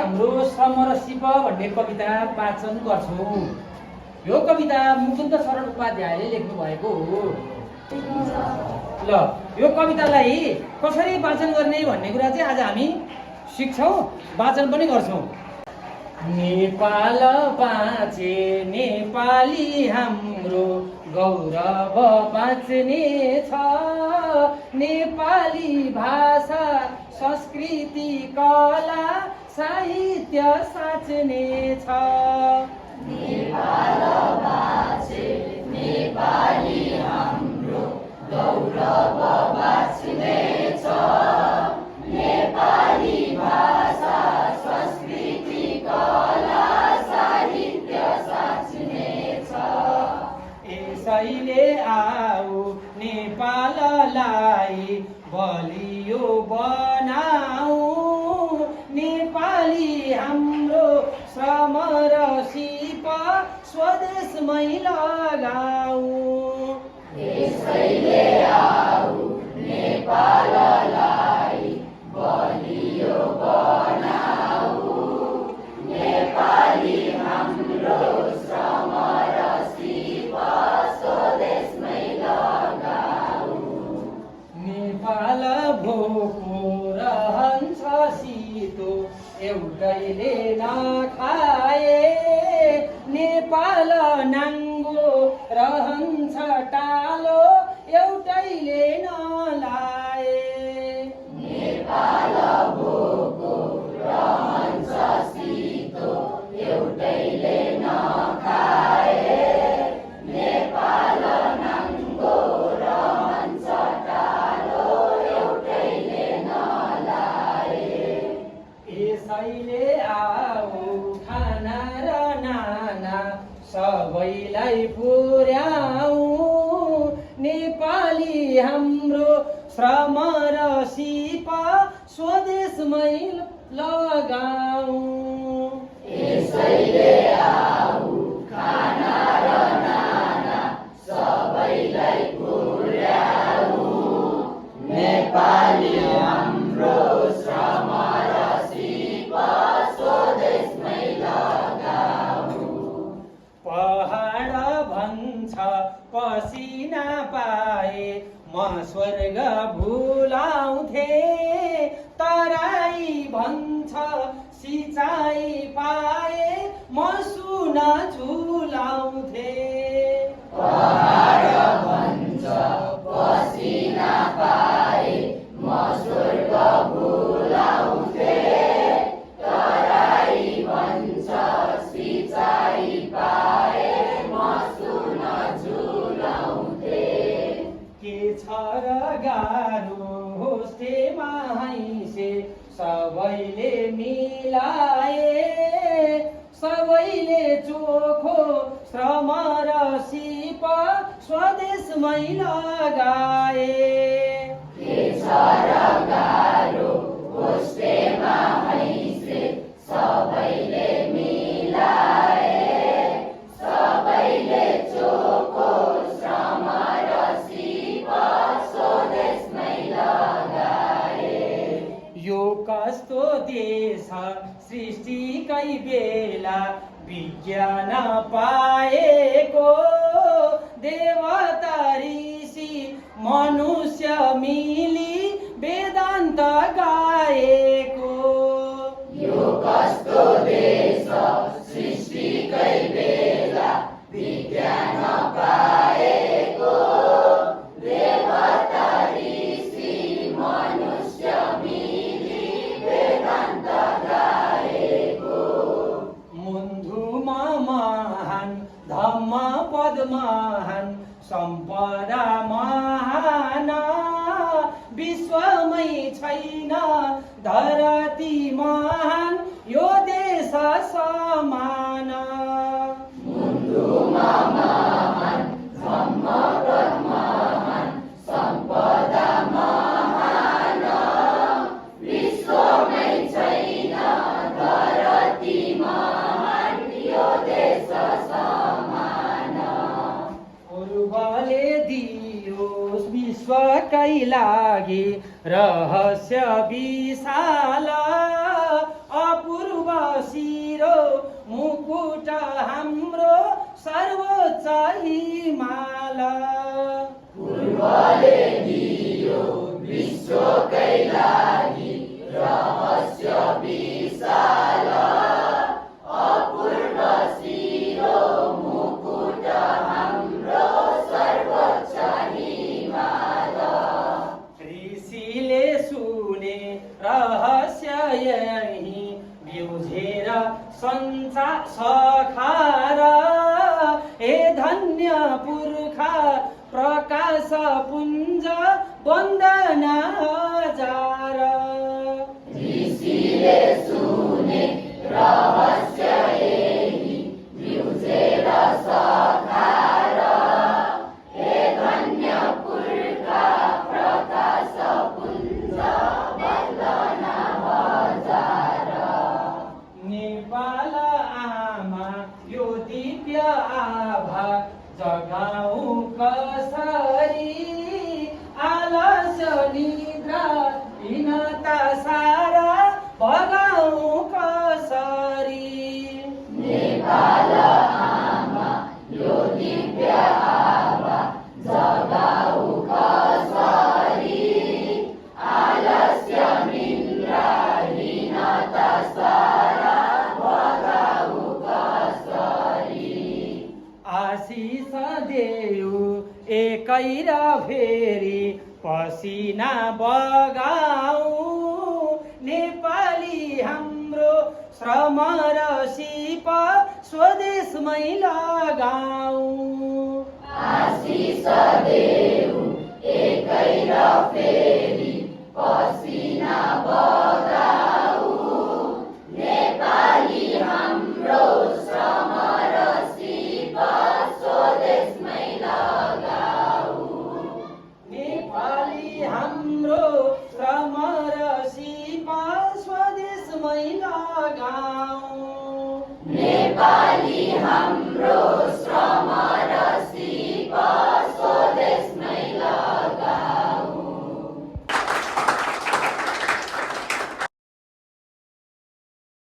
हाम्रो श्रम र सिप भन्ने कविता वाचन गर्छौँ। यो कविता मुकुन्द शरण उपाध्यायले लेख्नु भएको हो। ल यो कवितालाई कसरी वाचन गर्ने भन्ने कुरा चाहिँ आज हामी सिक्छौँ, वाचन पनि गर्छौँ। नेपाल बाँचे नेपाली हाम्रो गौरव बाँच्ने छ, नेपाली भाषा संस्कृति कला साहित्य साँच्ने छ। नेपाल बाँचे नेपाली हाम्रो गौरव बाँच्ने छ, नेपाली भाषा संस्कृति कला साहित्य साँच्ने छ। यसैले आऊ नेपाललाई बलियो बनाऊ, नेपाली हाम्रो श्रम र सिप स्वदेशमै लगाऊ। यसैले आऊ नेपाललाई बलियो बनाऊ, नेपाली हाम्रो श्रम र सिप स्वदेशमै लगाऊ। नेपाल भोको रहन्छ सितो एउटैले नखाए, नेपाल नाङ्गो रहन्छ टालो एउटैले नलाए। नेपाल भोको रहन्छ सितो एउटैले नखाए, नेपाल नाङ्गो रहन्छ टालो एउटैले नलाए। यसैले आऊ खाना र नाना सबैलाई पुर्याऊ, नेपाली हाम्रो श्रम र सिप स्वदेशमै लगाऊ। यसैले आऊ खाना र नाना सबैलाई पुर्याऊ, नेपाली हाम्रो श्रम र सिप स्वदेशमै लगाऊ। पहाड भन्छ पसिना पाए म स्वर्ग भुलाउँथे, तराई भन्छ सिँचाइ पाए म सुन झुलाउँथे। पहाड भन्छ पसिना पाए म स्वर्ग भुलाउँथे, तराई भन्छ सिँचाइ पाए म सुन झुलाउँथे। के छ र गाह्रो होस्टेमा हैसे सबैले मिलाए, सबैले चोखो श्रम र सिप स्वदेशमै लगाए। के छ र गाह्रो होस्टेमा हैसे सबैले मिलाए, सबैले चोखो श्रम र सिप स्वदेशमै लगाए। यो कस्तो देश सृष्टिकै बेला विज्ञान पाएको, देवता ऋषि मनुष्य मिली वेदान्त गाएको। यो कस्तो देश सृष्टिकै बेला विज्ञान पाएको, देवता ऋषि मनुष्य मिली वेदान्त गाएको। मुन्धुमा महान धम्म पद महान सम्पदा महान, विश्वमै छैन धरती महान यो देश समान। मुन्धुमा महान धम्म पद महान सम्पदा महान, विश्वमै छैन धरती महान यो देश समान। पूर्वले दियोस् विश्वकै लागि रहस्य विशाल, अपूर्व शिरो मुकुट हाम्रो सर्वोच्च हिमाल पूर्वले दियो विश्वकै लागि रहस्य विशाल अपूर्ण शिरो मुकुट हाम्रो सर्वोच्च हिमाल ऋषिले सुने रहस्य यही बिउझेर सखार हे धन्य पुर्खा प्रकाश पुञ्ज वन्दना हजार ऋषिले सुने रहस्य यही बिउझेर सखार हे धन्य पुर्खा प्रकाश पुञ्ज वन्दना हजार नेपाल आमा यो दिव्य आभा जगाऊ कसरी आलस्य निद्रा हीनता सारा भगाऊ कसरी नेपाल आमा यो दिव्य आभा जगाऊ कसरी आलस्य निद्रा हीनता सारा भगाऊ कसरी आशिष देऊ एकै र फेरि पसिना बगाऊ नेपाली हाम्रो श्रम र सिप स्वदेशमै लगाऊ आशिष देऊ एकै र फेरि पसिना बगाऊ नेपाली हाम्रो श्रम र सिप स्वदेशमै लगाऊ नेपाली हाम्रो श्रम र सिप स्वदेशमै लगाऊ नेपाली हाम्रो श्रम